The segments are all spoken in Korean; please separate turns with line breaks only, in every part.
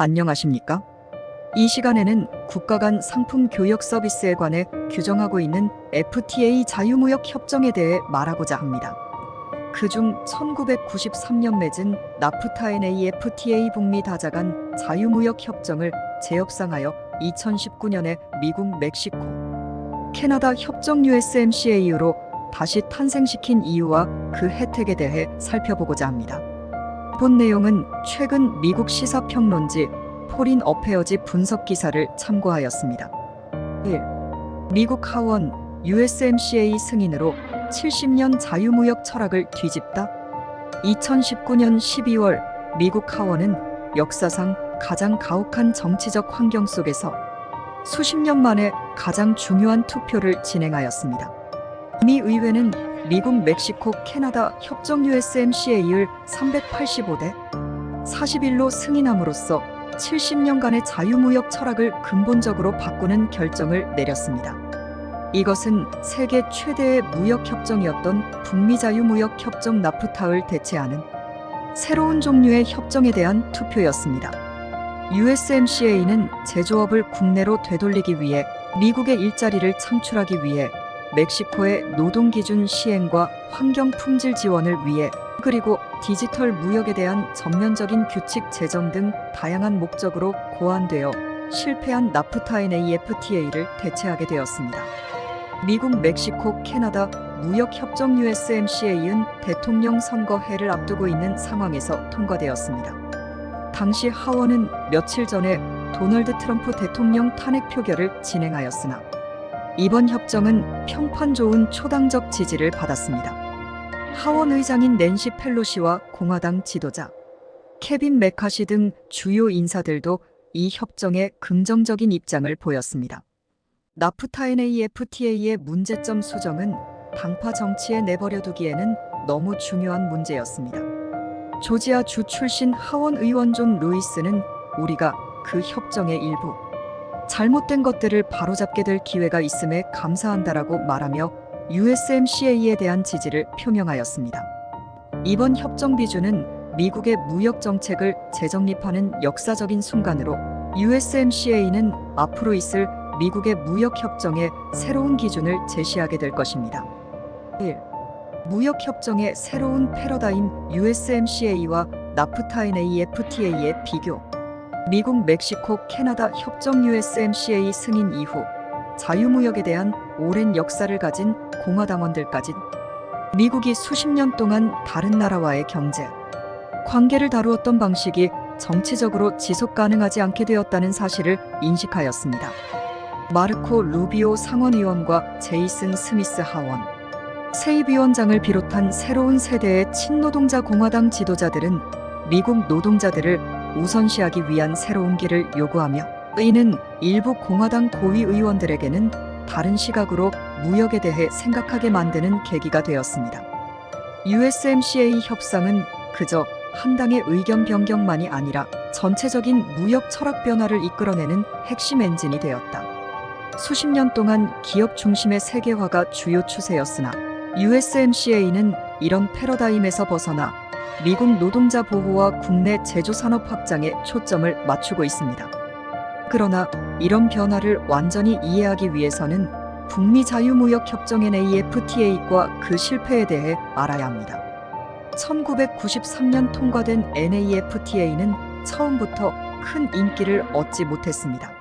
안녕하십니까? 이 시간에는 국가 간 상품 교역 서비스에 관해 규정하고 있는 FTA 자유무역 협정에 대해 말하고자 합니다. 그중 1993년 맺은 나프타-NA FTA 북미 다자간 자유무역 협정을 재협상하여 2019년에 미국, 멕시코, 캐나다 협정 USMCA로 다시 탄생시킨 이유와 그 혜택에 대해 살펴보고자 합니다. 본 내용은 최근 미국 시사평론지 포린 어페어지 분석 기사를 참고하였습니다. 1. 미국 하원 USMCA 승인으로 70년 자유무역 철학을 뒤집다. 2019년 12월 미국 하원은 역사상 가장 가혹한 정치적 환경 속에서 수십 년 만에 가장 중요한 투표를 진행하였습니다. 미 의회는 미국, 멕시코, 캐나다 협정 USMCA를 385대 41로 승인함으로써 70년간의 자유무역 철학을 근본적으로 바꾸는 결정을 내렸습니다. 이것은 세계 최대의 무역협정이었던 북미 자유무역협정 나프타를 대체하는 새로운 종류의 협정에 대한 투표였습니다. USMCA는 제조업을 국내로 되돌리기 위해 미국의 일자리를 창출하기 위해 멕시코의 노동기준 시행과 환경 품질 지원을 위해 그리고 디지털 무역에 대한 전면적인 규칙 제정 등 다양한 목적으로 고안되어 실패한 나프타-NA FTA를 대체하게 되었습니다. 미국, 멕시코, 캐나다 무역협정 USMCA는 대통령 선거 해를 앞두고 있는 상황에서 통과되었습니다. 당시 하원은 며칠 전에 도널드 트럼프 대통령 탄핵 표결을 진행하였으나 이번 협정은 평판 좋은 초당적 지지를 받았습니다. 하원 의장인 낸시 펠로시와 공화당 지도자 케빈 메카시 등 주요 인사들도 이 협정에 긍정적인 입장을 보였습니다. 나프타-NA FTA의 문제점 수정은 당파 정치에 내버려두기에는 너무 중요한 문제였습니다. 조지아주 출신 하원 의원 존 루이스는 우리가 그 협정의 일부 잘못된 것들을 바로잡게 될 기회가 있음에 감사한다라고 말하며 USMCA에 대한 지지를 표명하였습니다. 이번 협정 비준은 미국의 무역 정책을 재정립하는 역사적인 순간으로 USMCA는 앞으로 있을 미국의 무역 협정의 새로운 기준을 제시하게 될 것입니다. 1. 무역 협정의 새로운 패러다임 USMCA와 나프타-NA FTA의 비교. 미국, 멕시코, 캐나다 협정 USMCA 승인 이후 자유무역에 대한 오랜 역사를 가진 공화당원들까지 미국이 수십 년 동안 다른 나라와의 경제, 관계를 다루었던 방식이 정치적으로 지속 가능하지 않게 되었다는 사실을 인식하였습니다. 마르코 루비오 상원의원과 제이슨 스미스 하원, 세입위원장을 비롯한 새로운 세대의 친노동자 공화당 지도자들은 미국 노동자들을 우선시하기 위한 새로운 길을 요구하며 이는 일부 공화당 고위 의원들에게는 다른 시각으로 무역에 대해 생각하게 만드는 계기가 되었습니다. USMCA 협상은 그저 한 당의 의견 변경만이 아니라 전체적인 무역 철학 변화를 이끌어내는 핵심 엔진이 되었다. 수십 년 동안 기업 중심의 세계화가 주요 추세였으나 USMCA는 이런 패러다임에서 벗어나 미국 노동자 보호와 국내 제조산업 확장에 초점을 맞추고 있습니다. 그러나 이런 변화를 완전히 이해하기 위해서는 북미 자유무역협정 NA FTA과 그 실패에 대해 알아야 합니다. 1993년 통과된 NA FTA는 처음부터 큰 인기를 얻지 못했습니다.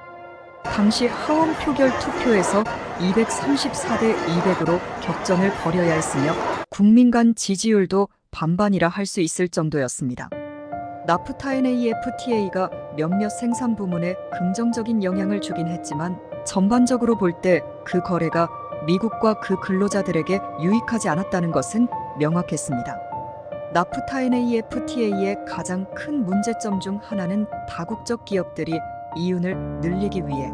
당시 하원 표결 투표에서 234대 200으로 격전을 벌여야 했으며 국민 간 지지율도 반반이라 할 수 있을 정도였습니다. 나프타-NA FTA가 몇몇 생산 부문에 긍정적인 영향을 주긴 했지만 전반적으로 볼 때 그 거래가 미국과 그 근로자들에게 유익하지 않았다는 것은 명확했습니다. 나프타-NA FTA의 가장 큰 문제점 중 하나는 다국적 기업들이 이윤을 늘리기 위해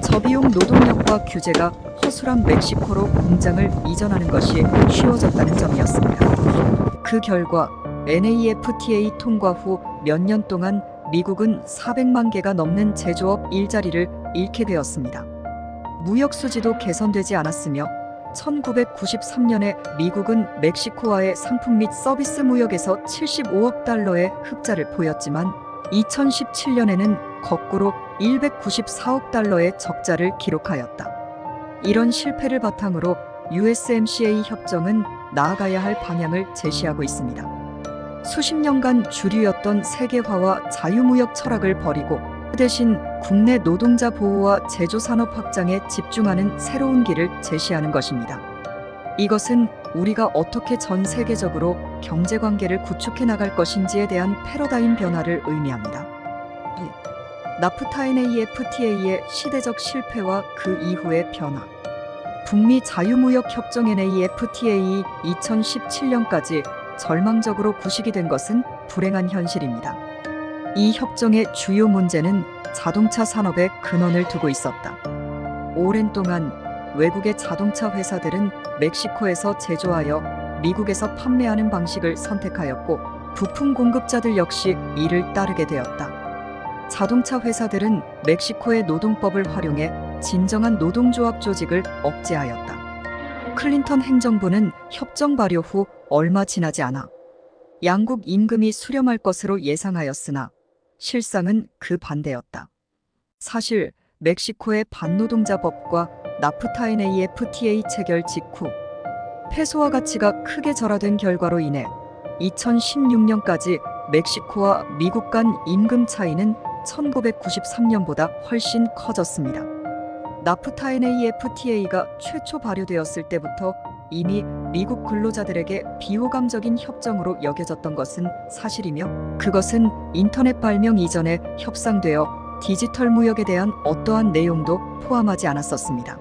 저비용 노동력과 규제가 허술한 멕시코로 공장을 이전하는 것이 쉬워졌다는 점이었습니다. 그 결과 NAFTA 통과 후 몇 년 동안 미국은 400만 개가 넘는 제조업 일자리를 잃게 되었습니다. 무역 수지도 개선되지 않았으며 1993년에 미국은 멕시코와의 상품 및 서비스 무역에서 75억 달러의 흑자를 보였지만 2017년에는 거꾸로 194억 달러의 적자를 기록하였다. 이런 실패를 바탕으로 USMCA 협정은 나아가야 할 방향을 제시하고 있습니다. 수십 년간 주류였던 세계화와 자유무역 철학을 버리고 그 대신 국내 노동자 보호와 제조산업 확장에 집중하는 새로운 길을 제시하는 것입니다. 이것은 우리가 어떻게 전 세계적으로 경제관계를 구축해 나갈 것인지에 대한 패러다임 변화를 의미합니다. 나프타-NAFTA의 시대적 실패와 그 이후의 변화. 북미 자유무역 협정 NAFTA 2017년까지 절망적으로 구식이 된 것은 불행한 현실입니다. 이 협정의 주요 문제는 자동차 산업에 근원을 두고 있었다. 오랜 동안 외국의 자동차 회사들은 멕시코에서 제조하여 미국에서 판매하는 방식을 선택하였고 부품 공급자들 역시 이를 따르게 되었다. 자동차 회사들은 멕시코의 노동법을 활용해 진정한 노동조합 조직을 억제하였다. 클린턴 행정부는 협정 발효 후 얼마 지나지 않아 양국 임금이 수렴할 것으로 예상하였으나 실상은 그 반대였다. 사실 멕시코의 반노동자법과 나프타-NAFTA 체결 직후 페소화 가치가 크게 절하된 결과로 인해 2016년까지 멕시코와 미국 간 임금 차이는 1993년보다 훨씬 커졌습니다. 나프타-NAFTA가 최초 발효되었을 때부터 이미 미국 근로자들에게 비호감적인 협정으로 여겨졌던 것은 사실이며 그것은 인터넷 발명 이전에 협상되어 디지털 무역에 대한 어떠한 내용도 포함하지 않았었습니다.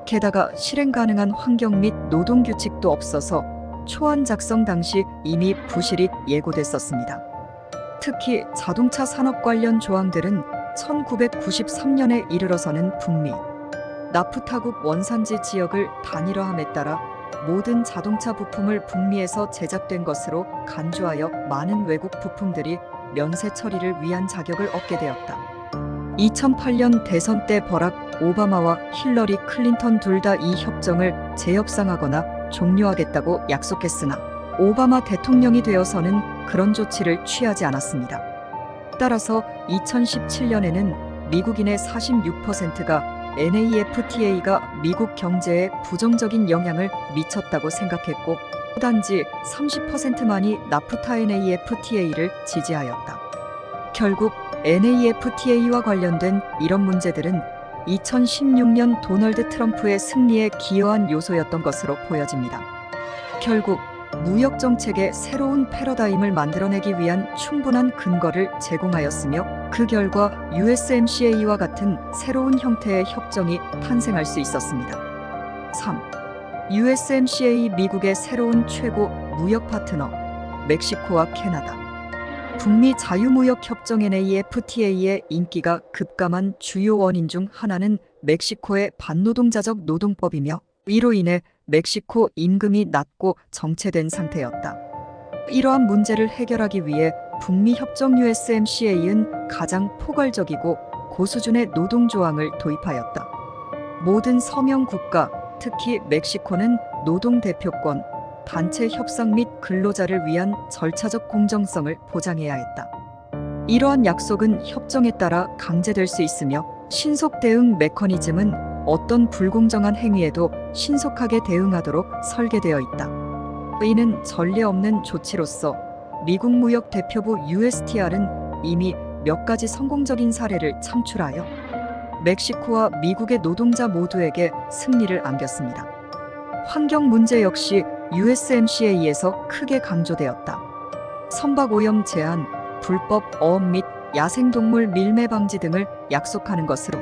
게다가 실행 가능한 환경 및 노동 규칙도 없어서 초안 작성 당시 이미 부실이 예고됐었습니다. 특히 자동차 산업 관련 조항들은 1993년에 이르러서는 북미 나프타국 원산지 지역을 단일화함에 따라 모든 자동차 부품을 북미에서 제작된 것으로 간주하여 많은 외국 부품들이 면세 처리를 위한 자격을 얻게 되었다. 2008년 대선 때 버락 오바마와 힐러리 클린턴 둘 다 이 협정을 재협상하거나 종료하겠다고 약속했으나 오바마 대통령이 되어서는 그런 조치를 취하지 않았습니다. 따라서 2017년에는 미국인의 46%가 NAFTA가 미국 경제에 부정적인 영향을 미쳤다고 생각했고 단지 30%만이 나프타-NAFTA를 지지하였다. 결국 NAFTA와 관련된 이런 문제들은 2016년 도널드 트럼프의 승리에 기여한 요소였던 것으로 보여집니다. 결국 무역 정책의 새로운 패러다임을 만들어내기 위한 충분한 근거를 제공하였으며 그 결과 USMCA와 같은 새로운 형태의 협정이 탄생할 수 있었습니다. 3. USMCA 미국의 새로운 최고 무역 파트너 멕시코와 캐나다. 북미 자유무역 협정 NAFTA의 인기가 급감한 주요 원인 중 하나는 멕시코의 반노동자적 노동법이며 이로 인해 멕시코 임금이 낮고 정체된 상태였다. 이러한 문제를 해결하기 위해 북미 협정 USMCA는 가장 포괄적이고 고수준의 노동 조항을 도입하였다. 모든 서명 국가, 특히 멕시코는 노동 대표권, 단체 협상 및 근로자를 위한 절차적 공정성을 보장해야 했다. 이러한 약속은 협정에 따라 강제될 수 있으며 신속 대응 메커니즘은 어떤 불공정한 행위에도 신속하게 대응하도록 설계되어 있다. 이는 전례 없는 조치로서 미국 무역 대표부 USTR은 이미 몇 가지 성공적인 사례를 창출하여 멕시코와 미국의 노동자 모두에게 승리를 안겼습니다. 환경 문제 역시 USMCA에서 크게 강조되었다. 선박오염 제한, 불법 어업 및 야생동물 밀매 방지 등을 약속하는 것으로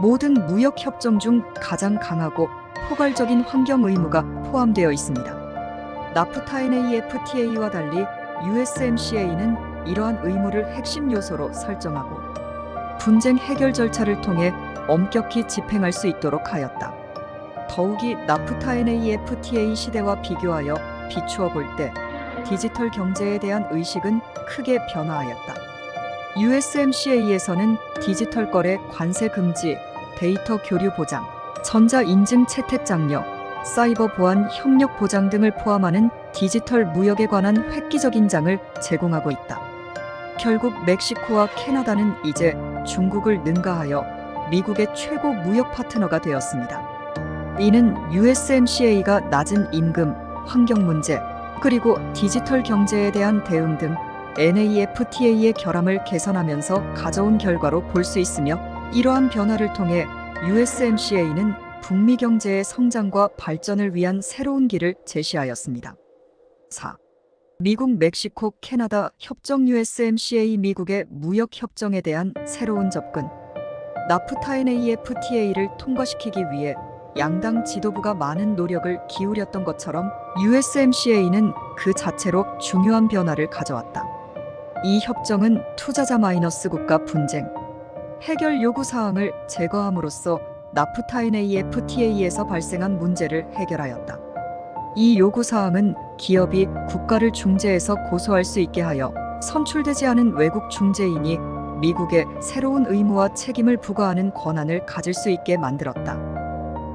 모든 무역 협정 중 가장 강하고 포괄적인 환경 의무가 포함되어 있습니다. 나프타-NAFTA와 달리 USMCA는 이러한 의무를 핵심 요소로 설정하고 분쟁 해결 절차를 통해 엄격히 집행할 수 있도록 하였다. 더욱이 나프타-NAFTA 시대와 비교하여 비추어 볼 때 디지털 경제에 대한 의식은 크게 변화하였다. USMCA에서는 디지털 거래 관세 금지, 데이터 교류 보장, 전자 인증 채택 장려, 사이버 보안 협력 보장 등을 포함하는 디지털 무역에 관한 획기적 인장을 제공하고 있다. 결국 멕시코와 캐나다는 이제 중국을 능가하여 미국의 최고 무역 파트너가 되었습니다. 이는 USMCA가 낮은 임금, 환경 문제, 그리고 디지털 경제에 대한 대응 등 NAFTA의 결함을 개선하면서 가져온 결과로 볼 수 있으며, 이러한 변화를 통해 USMCA는 북미 경제의 성장과 발전을 위한 새로운 길을 제시하였습니다. 4. 미국, 멕시코, 캐나다 협정. USMCA 미국의 무역 협정에 대한 새로운 접근. 나프타 NAFTA를 통과시키기 위해 양당 지도부가 많은 노력을 기울였던 것처럼 USMCA는 그 자체로 중요한 변화를 가져왔다. 이 협정은 투자자 마이너스 국가 분쟁, 해결 요구 사항을 제거함으로써 나프타 NAFTA에서 발생한 문제를 해결하였다. 이 요구 사항은 기업이 국가를 중재해서 고소할 수 있게 하여 선출되지 않은 외국 중재인이 미국에 새로운 의무와 책임을 부과하는 권한을 가질 수 있게 만들었다.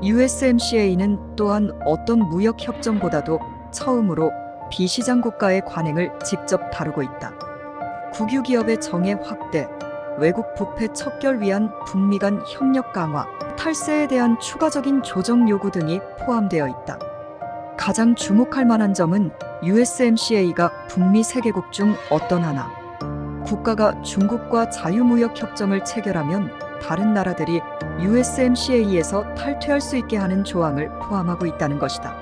USMCA는 또한 어떤 무역 협정보다도 처음으로 비시장 국가의 관행을 직접 다루고 있다. 국유 기업의 정의 확대, 외국 부패 척결 위한 북미 간 협력 강화, 탈세에 대한 추가적인 조정 요구 등이 포함되어 있다. 가장 주목할 만한 점은 USMCA가 북미 세계국 중 어떤 하나 국가가 중국과 자유무역 협정을 체결하면 다른 나라들이 USMCA에서 탈퇴할 수 있게 하는 조항을 포함하고 있다는 것이다.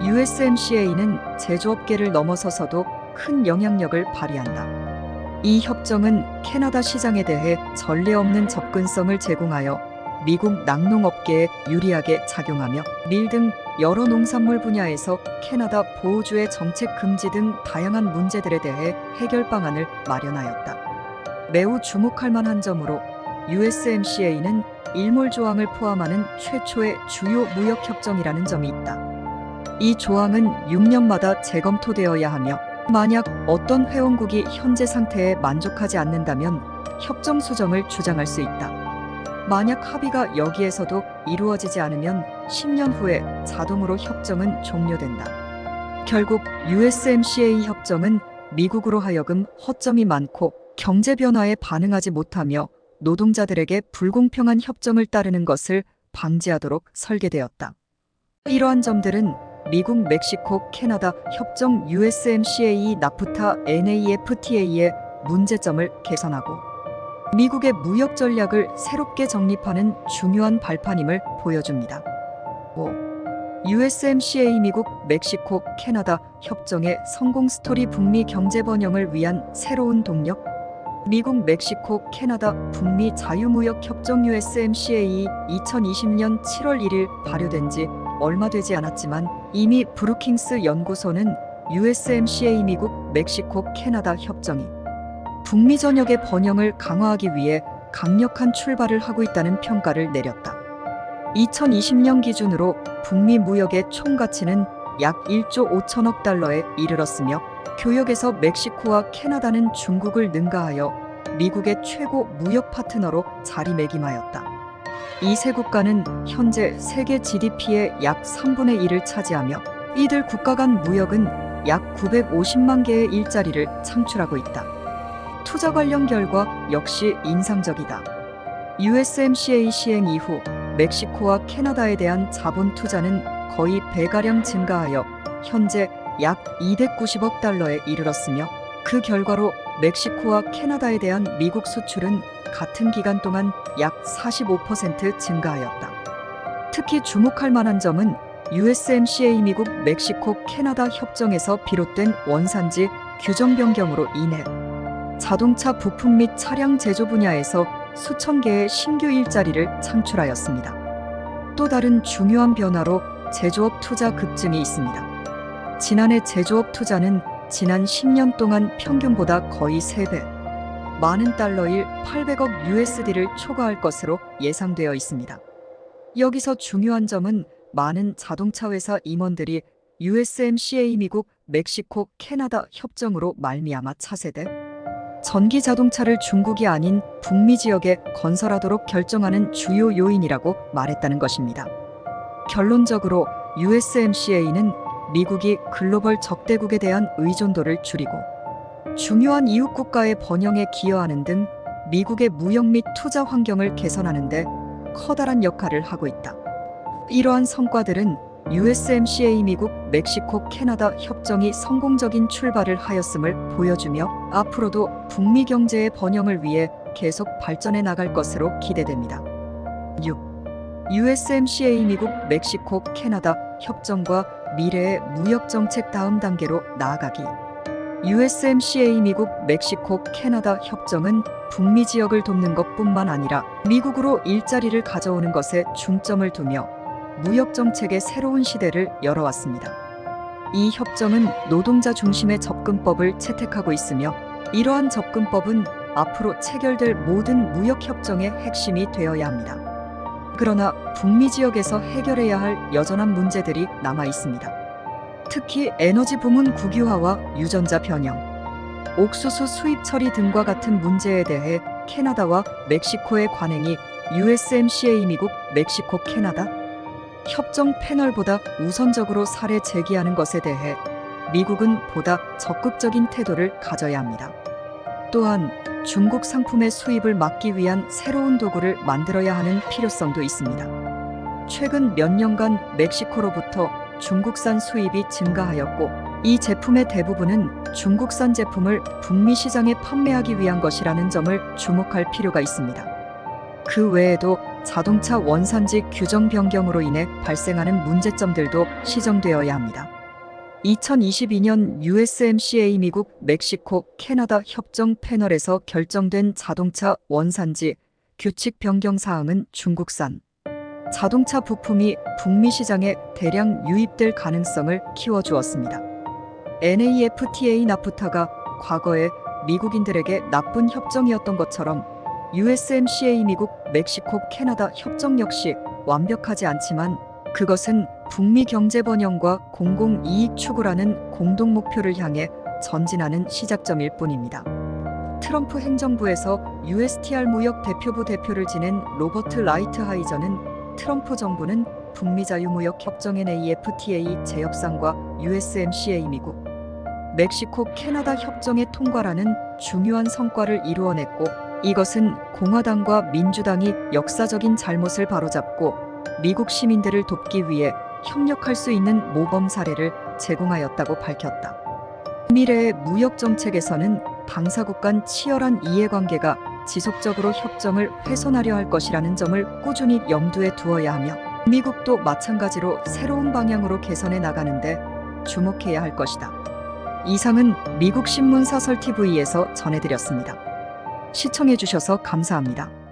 USMCA는 제조업계를 넘어서서도 큰 영향력을 발휘한다. 이 협정은 캐나다 시장에 대해 전례 없는 접근성을 제공하여 미국 낙농업계에 유리하게 작용하며 밀 등 여러 농산물 분야에서 캐나다 보호주의 정책 금지 등 다양한 문제들에 대해 해결 방안을 마련하였다. 매우 주목할 만한 점으로 USMCA는 일몰 조항을 포함하는 최초의 주요 무역 협정이라는 점이 있다. 이 조항은 6년마다 재검토되어야 하며, 만약 어떤 회원국이 현재 상태에 만족하지 않는다면 협정 수정을 주장할 수 있다. 만약 합의가 여기에서도 이루어지지 않으면 10년 후에 자동으로 협정은 종료된다. 결국 USMCA 협정은 미국으로 하여금 허점이 많고 경제 변화에 반응하지 못하며 노동자들에게 불공평한 협정을 따르는 것을 방지하도록 설계되었다. 이러한 점들은 미국, 멕시코, 캐나다 협정 USMCA, 나프타, NAFTA의 문제점을 개선하고 미국의 무역 전략을 새롭게 정립하는 중요한 발판임을 보여줍니다. 5. USMCA 미국, 멕시코, 캐나다 협정의 성공 스토리. 북미 경제 번영을 위한 새로운 동력. 미국, 멕시코, 캐나다 북미 자유무역 협정 USMCA 2020년 7월 1일 발효된 지 얼마 되지 않았지만 이미 브루킹스 연구소는 USMCA 미국, 멕시코, 캐나다 협정이 북미 전역의 번영을 강화하기 위해 강력한 출발을 하고 있다는 평가를 내렸다. 2020년 기준으로 북미 무역의 총 가치는 약 1조 5천억 달러에 이르렀으며, 교역에서 멕시코와 캐나다는 중국을 능가하여 미국의 최고 무역 파트너로 자리매김하였다. 이 세 국가는 현재 세계 GDP의 약 3분의 1을 차지하며 이들 국가 간 무역은 약 950만 개의 일자리를 창출하고 있다. 투자 관련 결과 역시 인상적이다. USMCA 시행 이후 멕시코와 캐나다에 대한 자본 투자는 거의 배가량 증가하여 현재 약 290억 달러에 이르렀으며, 그 결과로 멕시코와 캐나다에 대한 미국 수출은 같은 기간 동안 약 45% 증가하였다. 특히 주목할 만한 점은 USMCA 미국, 멕시코, 캐나다 협정에서 비롯된 원산지 규정 변경으로 인해 자동차 부품 및 차량 제조 분야에서 수천 개의 신규 일자리를 창출하였습니다. 또 다른 중요한 변화로 제조업 투자 급증이 있습니다. 지난해 제조업 투자는 지난 10년 동안 평균보다 거의 3배, 많은 달러일 800억 USD를 초과할 것으로 예상되어 있습니다. 여기서 중요한 점은 많은 자동차 회사 임원들이 USMCA 미국, 멕시코, 캐나다 협정으로 말미암아 차세대 전기 자동차를 중국이 아닌 북미 지역에 건설하도록 결정하는 주요 요인이라고 말했다는 것입니다. 결론적으로 USMCA는 미국이 글로벌 적대국에 대한 의존도를 줄이고 중요한 이웃 국가의 번영에 기여하는 등 미국의 무역 및 투자 환경을 개선하는 데 커다란 역할을 하고 있다. 이러한 성과들은 USMCA 미국, 멕시코, 캐나다 협정이 성공적인 출발을 하였음을 보여주며 앞으로도 북미 경제의 번영을 위해 계속 발전해 나갈 것으로 기대됩니다. 6. USMCA 미국, 멕시코, 캐나다 협정과 미래의 무역 정책 다음 단계로 나아가기. USMCA 미국, 멕시코, 캐나다 협정은 북미 지역을 돕는 것뿐만 아니라 미국으로 일자리를 가져오는 것에 중점을 두며 무역 정책의 새로운 시대를 열어왔습니다. 이 협정은 노동자 중심의 접근법을 채택하고 있으며 이러한 접근법은 앞으로 체결될 모든 무역 협정의 핵심이 되어야 합니다. 그러나 북미 지역에서 해결해야 할 여전한 문제들이 남아 있습니다. 특히 에너지 부문 국유화와 유전자 변형, 옥수수 수입 처리 등과 같은 문제에 대해 캐나다와 멕시코의 관행이 USMCA 미국, 멕시코, 캐나다 협정 패널보다 우선적으로 사례 제기하는 것에 대해 미국은 보다 적극적인 태도를 가져야 합니다. 또한 중국 상품의 수입을 막기 위한 새로운 도구를 만들어야 하는 필요성도 있습니다. 최근 몇 년간 멕시코로부터 중국산 수입이 증가하였고 이 제품의 대부분은 중국산 제품을 북미 시장에 판매하기 위한 것이라는 점을 주목할 필요가 있습니다. 그 외에도 자동차 원산지 규정 변경으로 인해 발생하는 문제점들도 시정되어야 합니다. 2022년 USMCA 미국, 멕시코, 캐나다 협정 패널에서 결정된 자동차 원산지 규칙 변경 사항은 중국산 자동차 부품이 북미 시장에 대량 유입될 가능성을 키워주었습니다. NAFTA 나프타가 과거에 미국인들에게 나쁜 협정이었던 것처럼 USMCA 미국, 멕시코, 캐나다 협정 역시 완벽하지 않지만 그것은 북미 경제 번영과 공공이익 추구라는 공동 목표를 향해 전진하는 시작점일 뿐입니다. 트럼프 행정부에서 USTR 무역 대표부 대표를 지낸 로버트 라이트하이저는 트럼프 정부는 북미 자유무역 협정 NAFTA 재협상과 USMCA 미국, 멕시코, 캐나다 협정의 통과라는 중요한 성과를 이루어냈고 이것은 공화당과 민주당이 역사적인 잘못을 바로잡고 미국 시민들을 돕기 위해 협력할 수 있는 모범 사례를 제공하였다고 밝혔다. 미래의 무역 정책에서는 당사국 간 치열한 이해관계가 지속적으로 협정을 훼손하려 할 것이라는 점을 꾸준히 염두에 두어야 하며 미국도 마찬가지로 새로운 방향으로 개선해 나가는데 주목해야 할 것이다. 이상은 미국 신문 사설 TV에서 전해드렸습니다. 시청해주셔서 감사합니다.